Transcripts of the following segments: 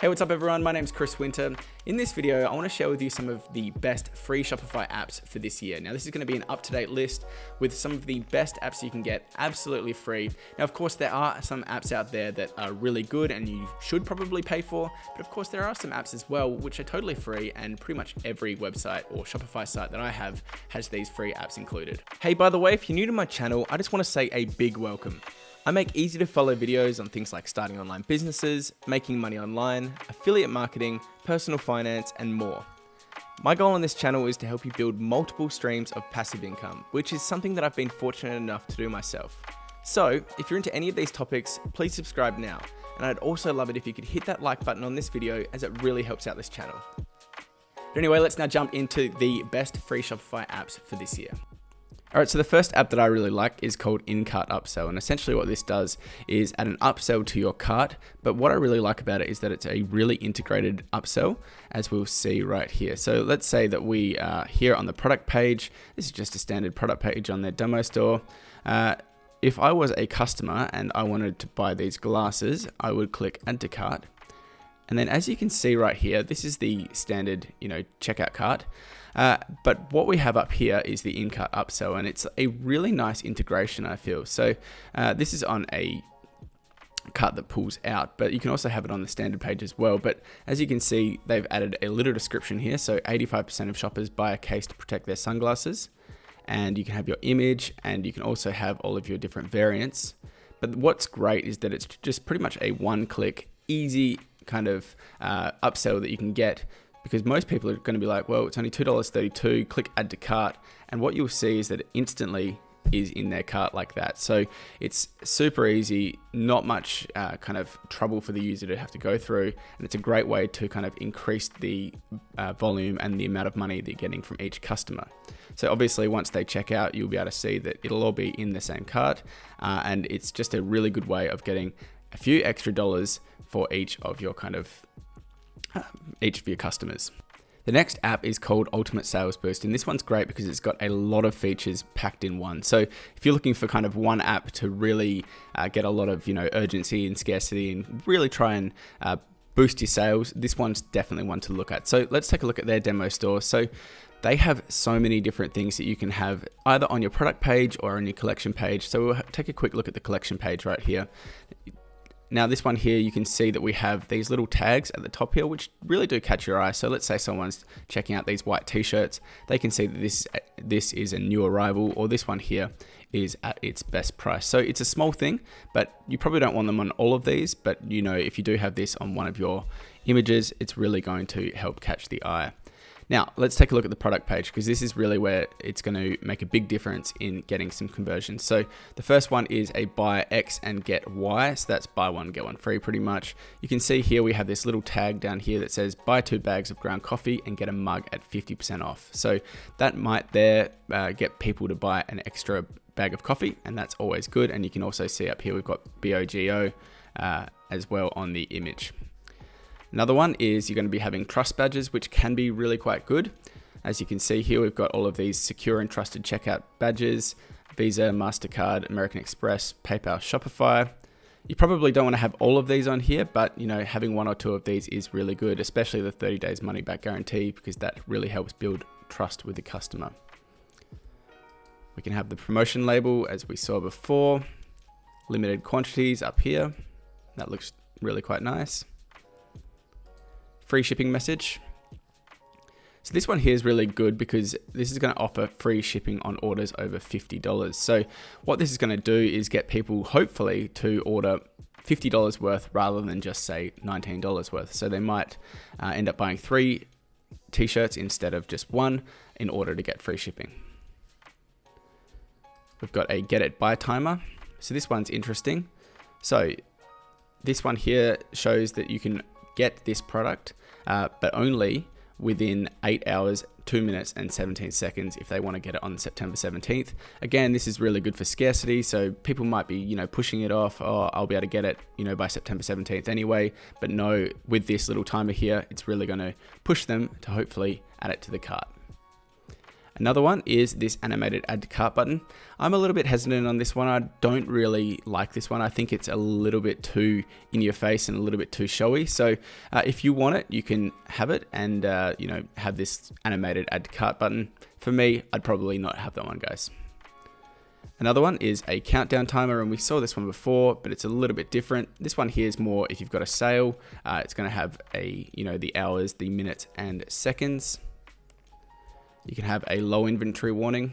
Hey, what's up everyone? My name's Chris Winter. In this video, I want to share with you some of the best free Shopify apps for this year. Now, this is going to be an up-to-date list with some of the best apps you can get absolutely free. Now, of course, there are some apps out there that are really good and you should probably pay for, but of course, there are some apps as well which are totally free, and pretty much every website or Shopify site that I have has these free apps included. Hey, by the way, if you're new to my channel, I just want to say a big welcome. I make easy to follow videos on things like starting online businesses, making money online, affiliate marketing, personal finance, and more. My goal on this channel is to help you build multiple streams of passive income, which is something that I've been fortunate enough to do myself. So, if you're into any of these topics, please subscribe now. And I'd also love it if you could hit that like button on this video, as it really helps out this channel. But anyway, let's now jump into the best free Shopify apps for this year. Alright, so the first app that I really like is called Incut Up. And essentially what this does is add an upsell to your cart, but what I really like about it is that it's a really integrated upsell, as we'll see right here. So let's say that we are here on the product page. This is just a standard product page on their demo store. If I was a customer and I wanted to buy these glasses, I would click Add to Cart. And then as you can see right here, this is the standard, checkout cart. But what we have up here is the Incut upsell, and it's a really nice integration, I feel. So this is on a cart that pulls out, but you can also have it on the standard page as well. But as you can see, they've added a little description here. So 85% of shoppers buy a case to protect their sunglasses, and you can have your image, and you can also have all of your different variants. But what's great is that it's just pretty much a one-click, easy kind of upsell that you can get, because most people are going to be like, well, it's only $2.32, click add to cart, and what you'll see is that it instantly is in their cart like that. So it's super easy, not much kind of trouble for the user to have to go through, and it's a great way to kind of increase the volume and the amount of money they're getting from each customer. So obviously once they check out, you'll be able to see that it'll all be in the same cart, and it's just a really good way of getting a few extra dollars for each of your customers. The next app is called Ultimate Sales Boost, and this one's great because it's got a lot of features packed in one. So if you're looking for kind of one app to really get a lot of urgency and scarcity and really try and boost your sales, this one's definitely one to look at. So let's take a look at their demo store. So they have so many different things that you can have either on your product page or on your collection page. So we'll take a quick look at the collection page right here. Now this one here, you can see that we have these little tags at the top here, which really do catch your eye. So let's say someone's checking out these white t-shirts. They can see that this is a new arrival, or this one here is at its best price. So it's a small thing, but you probably don't want them on all of these. But if you do have this on one of your images, it's really going to help catch the eye. Now, let's take a look at the product page, because this is really where it's going to make a big difference in getting some conversions. So the first one is a buy X and get Y. So that's buy one, get one free pretty much. You can see here we have this little tag down here that says buy 2 bags of ground coffee and get a mug at 50% off. So that might get people to buy an extra bag of coffee, and that's always good. And you can also see up here we've got BOGO as well on the image. Another one is you're going to be having trust badges, which can be really quite good. As you can see here, we've got all of these secure and trusted checkout badges: Visa, MasterCard, American Express, PayPal, Shopify. You probably don't want to have all of these on here, but having 1 or 2 of these is really good, especially the 30 days money back guarantee, because that really helps build trust with the customer. We can have the promotion label as we saw before. Limited quantities up here. That looks really quite nice. Free shipping message. So this one here is really good because this is going to offer free shipping on orders over $50. So what this is going to do is get people hopefully to order $50 worth rather than just say $19 worth. So they might end up buying 3 t-shirts instead of just 1 in order to get free shipping. We've got a get it buy timer. So this one's interesting. So this one here shows that you can get this product, but only within 8 hours, 2 minutes and 17 seconds if they want to get it on September 17th. Again, this is really good for scarcity, so people might be, pushing it off, oh, I'll be able to get it, by September 17th anyway, but no, with this little timer here, it's really going to push them to hopefully add it to the cart. Another one is this animated add to cart button. I'm a little bit hesitant on this one. I don't really like this one. I think it's a little bit too in your face and a little bit too showy. So if you want it, you can have it and have this animated add to cart button. For me, I'd probably not have that one, guys. Another one is a countdown timer, and we saw this one before, but it's a little bit different. This one here is more if you've got a sale. It's going to have the hours, the minutes, and seconds. You can have a low inventory warning.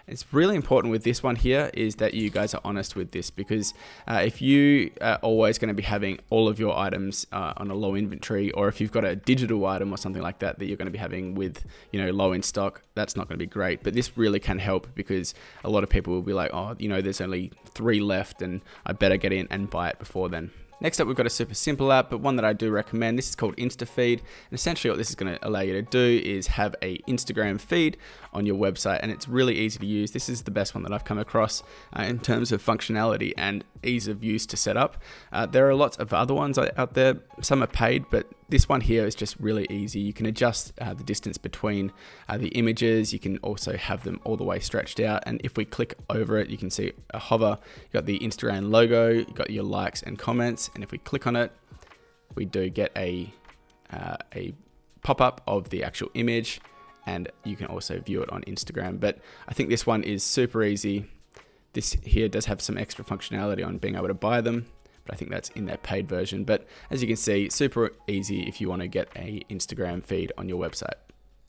It's really important with this one here is that you guys are honest with this, because if you are always going to be having all of your items on a low inventory, or if you've got a digital item or something like that you're going to be having with low in stock, that's not going to be great. But this really can help, because a lot of people will be like, oh, there's only 3 left and I better get in and buy it before then. Next up, we've got a super simple app, but one that I do recommend. This is called InstaFeed. And essentially what this is going to allow you to do is have a Instagram feed on your website, and it's really easy to use. This is the best one that I've come across in terms of functionality and ease of use to set up. There are lots of other ones out there. Some are paid, but this one here is just really easy. You can adjust the distance between the images. You can also have them all the way stretched out. And if we click over it, you can see a hover. You've got the Instagram logo, you've got your likes and comments. And if we click on it, we do get a pop-up of the actual image, and you can also view it on Instagram. But I think this one is super easy. This here does have some extra functionality on being able to buy them, but I think that's in their paid version. But as you can see, super easy if you want to get a Instagram feed on your website.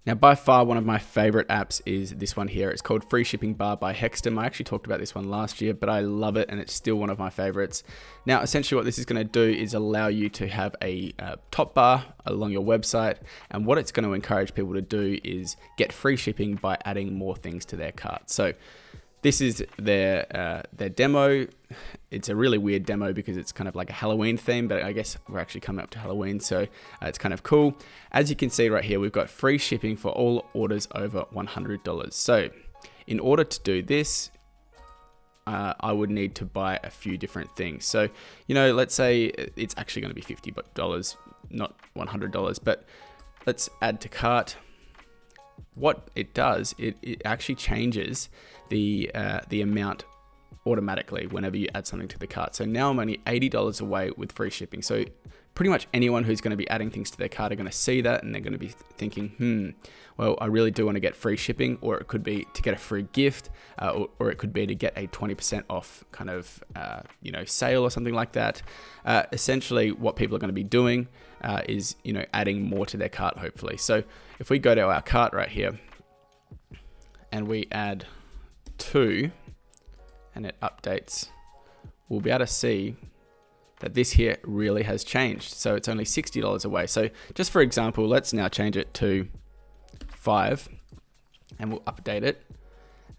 Now, by far, one of my favorite apps is this one here. It's called Free Shipping Bar by Hexstum. I actually talked about this one last year, but I love it, and it's still one of my favorites. Now, essentially what this is going to do is allow you to have a top bar along your website, and what it's going to encourage people to do is get free shipping by adding more things to their cart. So this is their demo. It's a really weird demo because it's kind of like a Halloween theme, but I guess we're actually coming up to Halloween, so it's kind of cool. As you can see right here, we've got free shipping for all orders over $100. So in order to do this, I would need to buy a few different things. So, let's say it's actually going to be $50, not $100, but let's add to cart. What it does, it actually changes the amount automatically whenever you add something to the cart. So now I'm only $80 away with free shipping. So pretty much anyone who's going to be adding things to their cart are going to see that, and they're going to be thinking, well, I really do want to get free shipping, or it could be to get a free gift, or it could be to get a 20% off kind of, sale or something like that. Essentially what people are going to be doing is, adding more to their cart, hopefully. So if we go to our cart right here and we add 2, and it updates, we'll be able to see that this here really has changed. So it's only $60 away. So just for example, let's now change it to 5, and we'll update it,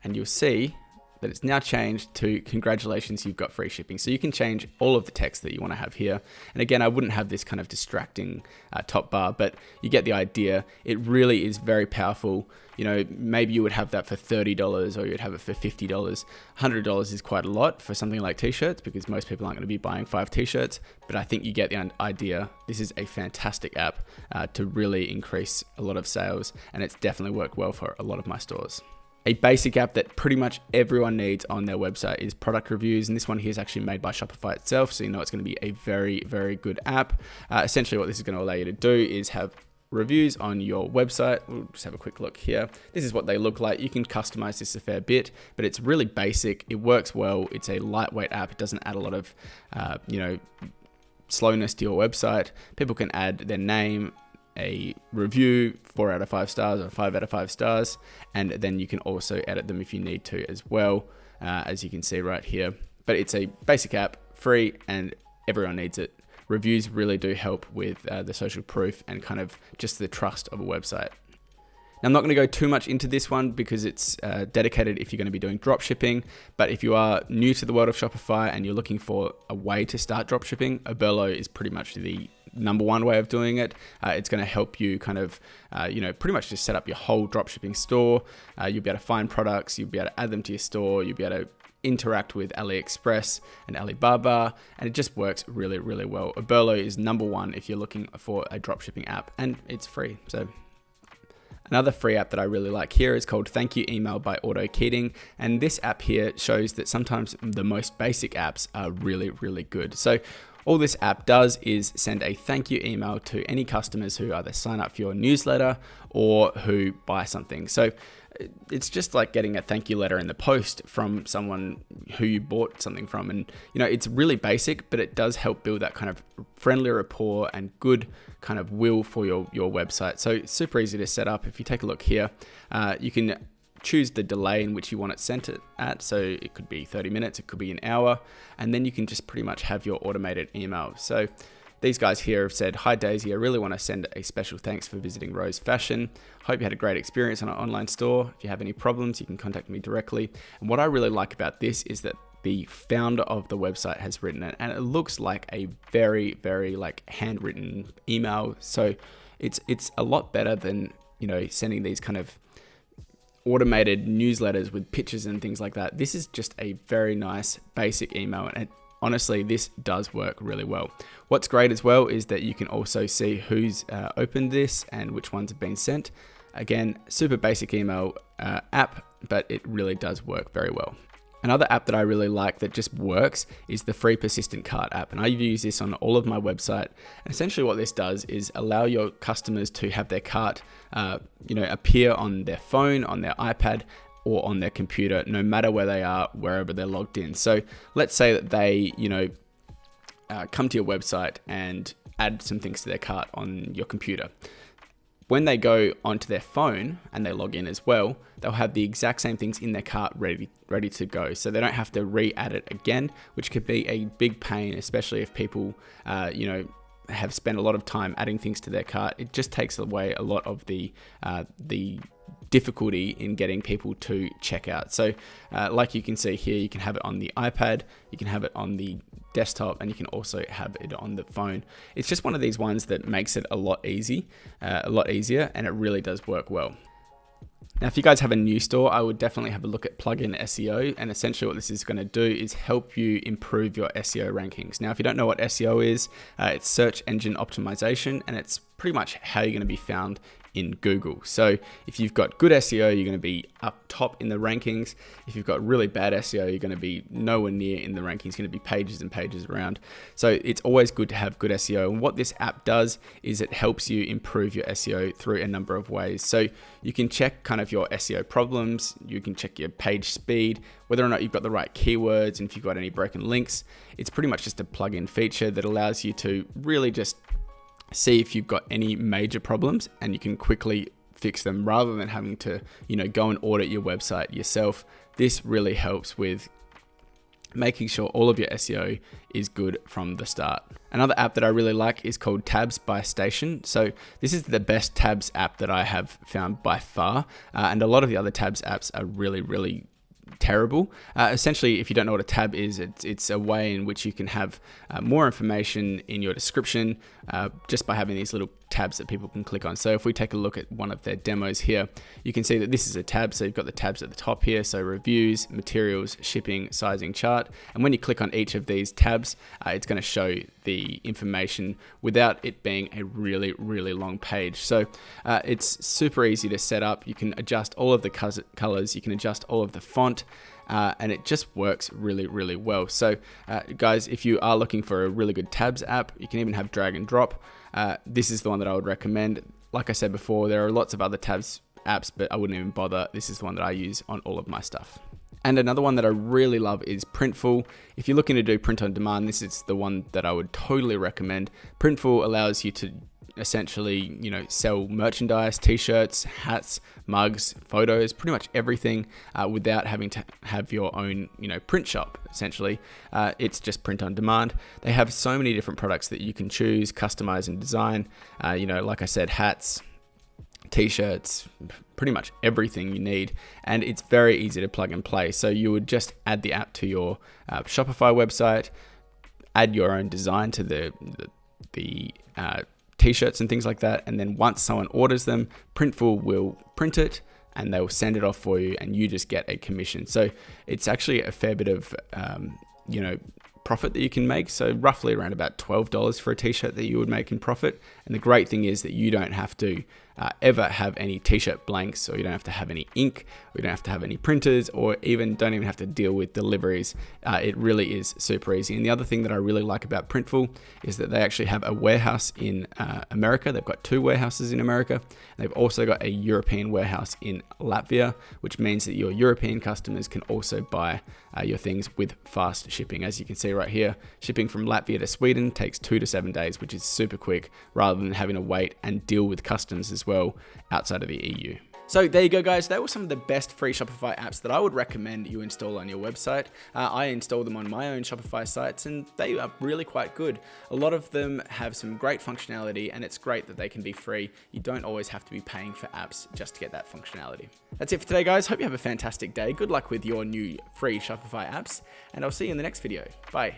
and you'll see that it's now changed to congratulations, you've got free shipping. So you can change all of the text that you want to have here. And again, I wouldn't have this kind of distracting top bar, but you get the idea. It really is very powerful. Maybe you would have that for $30, or you'd have it for $50. $100 is quite a lot for something like t-shirts, because most people aren't going to be buying 5 t-shirts, but I think you get the idea. This is a fantastic app to really increase a lot of sales, and it's definitely worked well for a lot of my stores. A basic app that pretty much everyone needs on their website is product reviews, and this one here is actually made by Shopify itself, so it's going to be a very, very good app. Essentially what this is going to allow you to do is have reviews on your website. We'll just have a quick look here. This is what they look like. You can customize this a fair bit, but it's really basic. It works well. It's a lightweight app. It doesn't add a lot of, slowness to your website. People can add their name, a review, 4 out of 5 stars or 5 out of 5 stars, and then you can also edit them if you need to as well, as you can see right here. But it's a basic app, free, and everyone needs it. Reviews really do help with the social proof and kind of just the trust of a website. Now, I'm not going to go too much into this one because it's dedicated if you're going to be doing dropshipping, but if you are new to the world of Shopify and you're looking for a way to start dropshipping, Billow is pretty much the number one way of doing it. It's going to help you kind of, pretty much just set up your whole dropshipping store. You'll be able to find products, you'll be able to add them to your store, you'll be able to interact with AliExpress and Alibaba, and it just works really, really well. Billow is number one if you're looking for a dropshipping app, and it's free. So Another free app that I really like here is called Thank You Email by Auto Keating. And this app here shows that sometimes the most basic apps are really, really good. So all this app does is send a thank you email to any customers who either sign up for your newsletter or who buy something. So it's just like getting a thank you letter in the post from someone who you bought something from. And, it's really basic, but it does help build that kind of friendly rapport and good kind of will for your website. So it's super easy to set up. If you take a look here, you can choose the delay in which you want it sent it at. So it could be 30 minutes, it could be an hour, and then you can just pretty much have your automated email. So these guys here have said, "Hi Daisy, I really want to send a special thanks for visiting Rose Fashion. Hope you had a great experience on our online store. If you have any problems, you can contact me directly." And what I really like about this is that the founder of the website has written it, and it looks like a very, very like handwritten email. So it's a lot better than, sending these kind of automated newsletters with pictures and things like that. This is just a very nice basic email, and honestly, this does work really well. What's great as well is that you can also see who's opened this and which ones have been sent. Again, super basic email app, but it really does work very well. Another app that I really like that just works is the free persistent cart app. And I use this on all of my website. And essentially what this does is allow your customers to have their cart, appear on their phone, on their iPad, or on their computer, no matter where they are, wherever they're logged in. So let's say that they, come to your website and add some things to their cart on your computer. When they go onto their phone and they log in as well, they'll have the exact same things in their cart ready to go. So they don't have to re-add it again, which could be a big pain, especially if people, have spent a lot of time adding things to their cart. It just takes away a lot of the difficulty in getting people to check out. So like you can see here, you can have it on the iPad, you can have it on the desktop, and you can also have it on the phone. It's just one of these ones that makes it a lot easier, and it really does work well. Now, if you guys have a new store, I would definitely have a look at plugin SEO, and essentially what this is going to do is help you improve your SEO rankings. Now, if you don't know what SEO is, it's search engine optimization, and it's pretty much how you're going to be found in Google. So if you've got good SEO, you're going to be up top in the rankings. If you've got really bad SEO, you're going to be nowhere near in the rankings. It's going to be pages and pages around. So it's always good to have good SEO. And what this app does is it helps you improve your SEO through a number of ways. So you can check kind of your SEO problems. You can check your page speed, whether or not you've got the right keywords, and if you've got any broken links. It's pretty much just a plug-in feature that allows you to really just see if you've got any major problems, and you can quickly fix them rather than having to, go and audit your website yourself. This really helps with making sure all of your SEO is good from the start. Another app that I really like is called Tabs by Station. So this is the best tabs app that I have found by far. And a lot of the other tabs apps are really, really terrible. Essentially, if you don't know what a tab is, it's a way in which you can have more information in your description just by having these little tabs that people can click on. So if we take a look at one of their demos here, you can see that this is a tab. So you've got the tabs at the top here. So reviews, materials, shipping, sizing chart. And when you click on each of these tabs, it's going to show the information without it being a really, really long page. So it's super easy to set up. You can adjust all of the colors. You can adjust all of the font. And it just works really, really well. So guys, if you are looking for a really good tabs app, you can even have drag and drop. This is the one that I would recommend. Like I said before, there are lots of other tabs apps, but I wouldn't even bother. This is the one that I use on all of my stuff. And another one that I really love is Printful. If you're looking to do print on demand, this is the one that I would totally recommend. Printful allows you to essentially, sell merchandise, t-shirts, hats, mugs, photos, pretty much everything without having to have your own, print shop, essentially. It's just print on demand. They have so many different products that you can choose, customize and design. Like I said, hats, t-shirts, pretty much everything you need. And it's very easy to plug and play. So you would just add the app to your Shopify website, add your own design to the t-shirts and things like that, and then once someone orders them, Printful will print it and they'll send it off for you, and you just get a commission. So it's actually a fair bit of profit that you can make. So roughly around about $12 for a t-shirt that you would make in profit. And the great thing is that you don't have to ever have any t-shirt blanks, or you don't have to have any ink, or you don't have to have any printers, or don't even have to deal with deliveries. It really is super easy. And the other thing that I really like about Printful is that they actually have a warehouse in America. They've got 2 warehouses in America. They've also got a European warehouse in Latvia, which means that your European customers can also buy your things with fast shipping. As you can see right here, shipping from Latvia to Sweden takes 2 to 7 days, which is super quick, rather than having to wait and deal with customs as well outside of the EU. So there you go, guys. That were some of the best free Shopify apps that I would recommend you install on your website. I installed them on my own Shopify sites, and they are really quite good. A lot of them have some great functionality, and it's great that they can be free. You don't always have to be paying for apps just to get that functionality. That's it for today, guys. Hope you have a fantastic day. Good luck with your new free Shopify apps, and I'll see you in the next video. Bye.